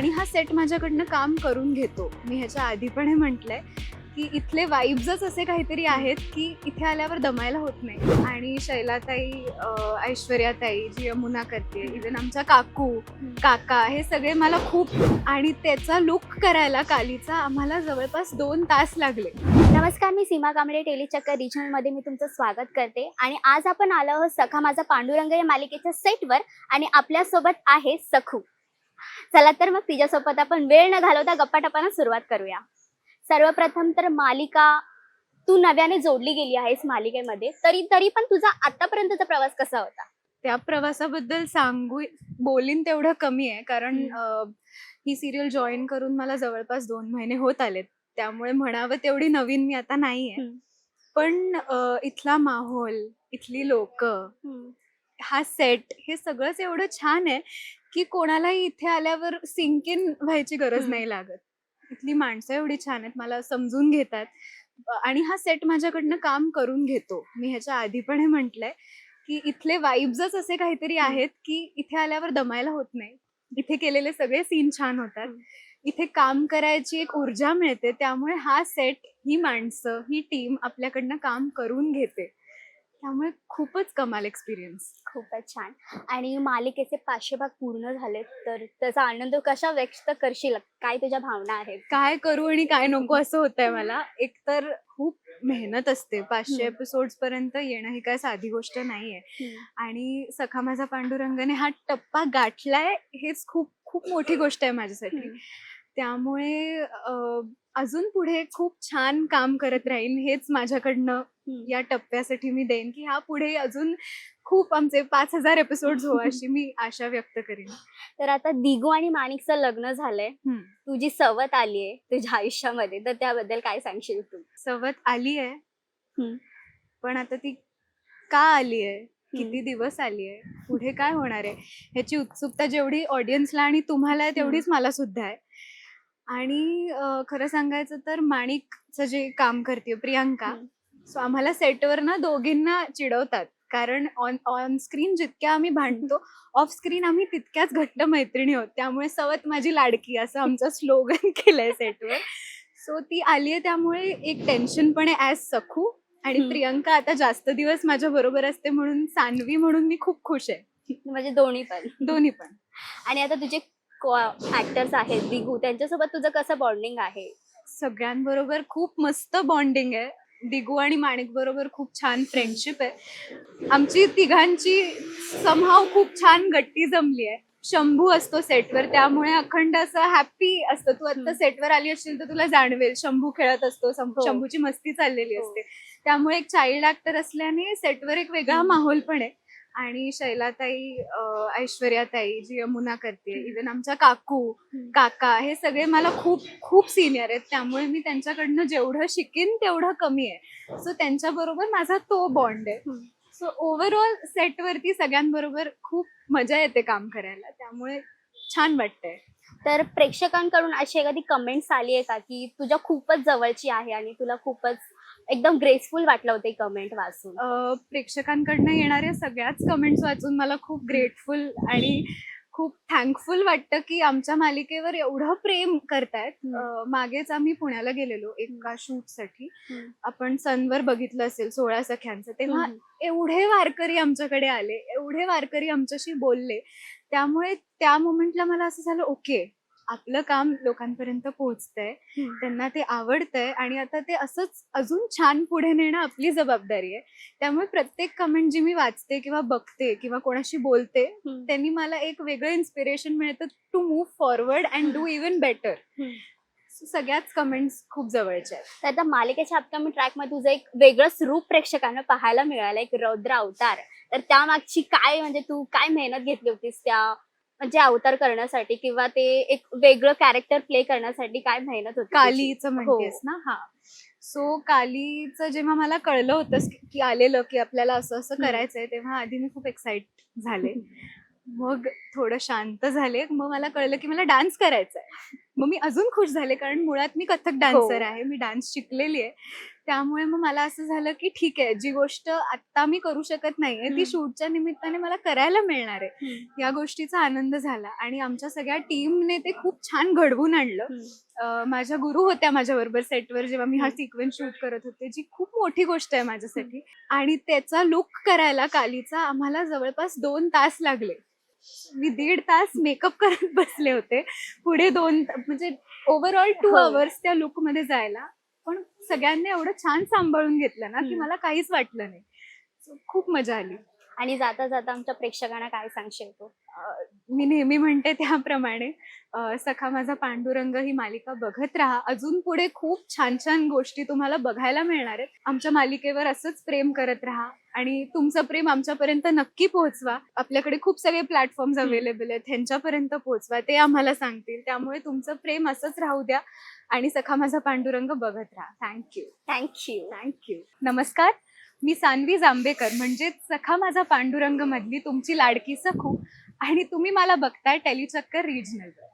आणि हा सेट माझ्याकडनं काम करून घेतो. मी ह्याच्या आधी पण हे म्हटलंय की इथले वाईब्सच असे काहीतरी आहेत की इथे आल्यावर दमायला होत नाही. आणि शैलाताई, ऐश्वर्याताई जी यमुना करते, इव्हन आमच्या काकू काका, हे सगळे मला खूप, आणि त्याचा लुक करायला कालीचा आम्हाला जवळपास 2 तास लागले. नमस्कार, मी सीमा कांबळे, टेलीचक्कर रिजनलमध्ये मी तुमचं स्वागत करते. आणि आज आपण आलो आहोत सखा माझा पांडुरंग या मालिकेच्या सेटवर आणि आपल्यासोबत आहे सखू. चला तर मग तिच्यासोबत आपण वेळ न घालवता गप्पाटप्पानं सुरुवात करूया. सर्वप्रथम तर मालिका तू नव्याने जोडली गेली आहेस मालिकेमध्ये, तरी पण तुझा आतापर्यंतचा प्रवास कसा होता? त्या प्रवासाबद्दल बोलीन तेवढं कमी आहे, कारण ही सिरियल जॉईन करून मला जवळपास 2 महिने होत आलेत. त्यामुळे म्हणावं तेवढी नवीन मी आता नाहीये. पण इथला माहोल, इथली लोक, हा सेट, हे सगळंच एवढं छान आहे की कोणालाही इथे आल्यावर सिंक इन व्हायची गरज नाही लागत. इथली माणसं एवढी छान आहेत, मला समजून घेतात, आणि हा सेट माझ्याकडनं काम करून घेतो. मी ह्याच्या आधी पण हे म्हटलंय की इथले वाईब्सच असे काहीतरी आहेत की इथे आल्यावर दमायला होत नाही. इथे केलेले सगळे सीन छान होतात. इथे काम करायची एक ऊर्जा मिळते. त्यामुळे हा सेट, ही माणसं, ही टीम आपल्याकडनं काम करून घेते. त्यामुळे खूपच कमाल एक्सपिरियन्स. खूपच छान. आणि मालिकेचे 500 भाग पूर्ण झालेत, तर त्याचा आनंद कशा व्यक्त करशील? काय तुझ्या भावना आहेत? काय करू आणि काय नको असं होतंय मला. एकतर खूप मेहनत असते. 500 एपिसोड्स पर्यंत येणं ही काय साधी गोष्ट नाहीये. आणि सखा माझा पांडुरंगने हा टप्पा गाठलाय, हेच खूप खूप मोठी गोष्ट आहे माझ्यासाठी. त्यामुळे अजून पुढे खूप छान काम करत राहीन, हेच माझ्याकडनं या टप्प्यासाठी मी देईन की ह्या पुढे अजून खूप आमचे 5000 एपिसोड्स हो, अशी मी आशा व्यक्त करीन. तर आता दिगू आणि माणिकचं लग्न झालंय, तुझी सवत आलीये तुझ्या आयुष्यामध्ये, तर त्याबद्दल काय सांगशील तू? सवत आली आहे, पण आता ती का आली आहे, किती दिवस आली आहे, पुढे काय होणार आहे, ह्याची उत्सुकता जेवढी ऑडियन्सला आणि तुम्हाला आहे तेवढीच मला सुद्धा आहे. आणि खरं सांगायचं तर माणिकचं जे काम करते प्रियांका, सो आम्हाला सेटवर ना दोघींना चिडवतात, कारण ऑन स्क्रीन जितक्या आम्ही भांडतो, ऑफ स्क्रीन आम्ही तितक्याच घट्ट मैत्रिणी आहोत. त्यामुळे सवत माझी लाडकी असं आमचं स्लोगन केलंय सेटवर. सो ती आलीये, त्यामुळे एक टेन्शन पण आहे ऍज सखू. आणि प्रियंका आता जास्त दिवस माझ्या बरोबर असते म्हणून सान्वी म्हणून मी खूप खुश आहे. म्हणजे दोन्ही पण. आणि आता तुझे ऍक्टर्स आहेत दिगू, त्यांच्यासोबत तुझं कसं बॉन्डिंग आहे? सगळ्यांबरोबर खूप मस्त बॉन्डिंग आहे. दिगू आणि माणिक बरोबर खूप छान फ्रेंडशिप आहे. आमची तिघांची समहाव खूप छान गट्टी जमली आहे. शंभू असतो सेटवर, त्यामुळे अखंड असं हॅपी असतं. तू आता सेटवर आली असशील तर तुला जाणवेल, शंभू खेळत असतो, शंभूची मस्ती चाललेली असते. त्यामुळे एक चाइल्ड ऍक्टर असल्याने सेटवर एक वेगळा माहोल पण आहे. आणि शैलाताई, ऐश्वर्याताई जी यमुना करते, इव्हन आमच्या काकू काका, हे सगळे मला खूप खूप सिनियर आहेत. त्यामुळे मी त्यांच्याकडनं जेवढं शिकेन तेवढं कमी आहे. सो त्यांच्याबरोबर माझा तो बॉन्ड आहे. सो ओव्हरऑल सेटवरती सगळ्यांबरोबर खूप मजा येते काम करायला, त्यामुळे छान वाटतंय. तर प्रेक्षकांकडून अशी एखादी कमेंट्स आली आहे का की तुझ्या खूपच जवळची आहे आणि तुला खूपच एकदम ग्रेसफुल वाटलं होतं कमेंट वाचून? प्रेक्षकांकडनं येणाऱ्या सगळ्याच कमेंट्स वाचून मला खूप ग्रेटफुल आणि खूप थँकफुल वाटतं की आमच्या मालिकेवर एवढं प्रेम करतायत. मागेच आम्ही पुण्याला गेलेलो एका शूटसाठी. आपण सनवर बघितलं असेल 16 सख्यांचं, तेव्हा एवढे वारकरी आमच्याकडे आले, एवढे वारकरी आमच्याशी बोलले. त्यामुळे त्या मोमेंटला मला असं झालं, ओके, आपलं काम लोकांपर्यंत पोहोचतंय, त्यांना ते आवडतंय, आणि आता ते असंच अजून छान पुढे नेणं आपली जबाबदारी आहे. त्यामुळे प्रत्येक कमेंट जी मी वाचते किंवा बघते किंवा कोणाशी बोलते, त्यांनी मला एक वेगळं इन्स्पिरेशन मिळतं to move forward and do even better. सगळ्याच कमेंट्स खूप जवळच्या आहेत. तर आता मालिकेच्या अपकमिंग ट्रॅक मध्ये तुझं एक वेगळंच रूप प्रेक्षकांना पाहायला मिळालं, एक रौद्र अवतार. तर त्यामागची काय, म्हणजे तू काय मेहनत घेतली होतीस त्या म्हणजे अवतार करण्यासाठी, किंवा ते एक वेगळं कॅरेक्टर प्ले करण्यासाठी काय मेहनत होती? कालीचं म्हणतेस ना? हा. सो कालीचं जेव्हा मला कळलं होतं की आलेलं की आपल्याला असं असं करायचंय, तेव्हा आधी मी खूप एक्साइट झाले. मग थोडं शांत झाले. मग मला कळलं की मला डान्स करायचा आहे. मग मी अजून खुश झाले, कारण मुळात मी कथक डान्सर आहे, मी डान्स शिकलेली आहे. त्यामुळे मग मला असं झालं की ठीक आहे, जी गोष्ट आता मी करू शकत नाहीये ती शूटच्या निमित्ताने मला करायला मिळणार आहे. या गोष्टीचा आनंद झाला आणि आमच्या सगळ्या टीमने ते खूप छान घडवून आणलं. माझ्या गुरु होत्या माझ्याबरोबर सेटवर जेव्हा मी हा सिक्वेन्स शूट करत होते, जी खूप मोठी गोष्ट आहे माझ्यासाठी. आणि त्याचा लुक करायला कालीचा आम्हाला जवळपास 2 तास लागले. मी 1.5 तास मेकअप करत बसले होते. पुढे 2 म्हणजे ओव्हरऑल 2 हो. अवर्स त्या लुक मध्ये जायला. पण सगळ्यांनी एवढं छान सांभाळून घेतलं ना की मला काहीच वाटलं नाही. So, खूप मजा आली. आणि जाता जाता आमच्या प्रेक्षकांना काय सांगशील तू? मी नेहमी म्हणते त्याप्रमाणे सखा माझा पांडुरंग ही मालिका बघत राहा. अजून पुढे खूप छान छान गोष्टी तुम्हाला बघायला मिळणार आहेत. आमच्या मालिकेवर असंच प्रेम करत राहा आणि तुमचं प्रेम आमच्यापर्यंत नक्की पोहोचवा. आपल्याकडे खूप सगळे प्लॅटफॉर्म्स अवेलेबल आहेत, ह्यांच्यापर्यंत पोहोचवा, ते आम्हाला सांगतील. त्यामुळे तुमचं प्रेम असंच राहू द्या आणि सखा माझा पांडुरंग बघत राहा. थँक्यू. थँक्यू. नमस्कार, मी सान्वी जांभेकर म्हणजेच सखा माझा पांडुरंग मधली तुमची लाडकी सखू आणि तुम्ही मला बघताय टेलिचक्कर रिजनलवर.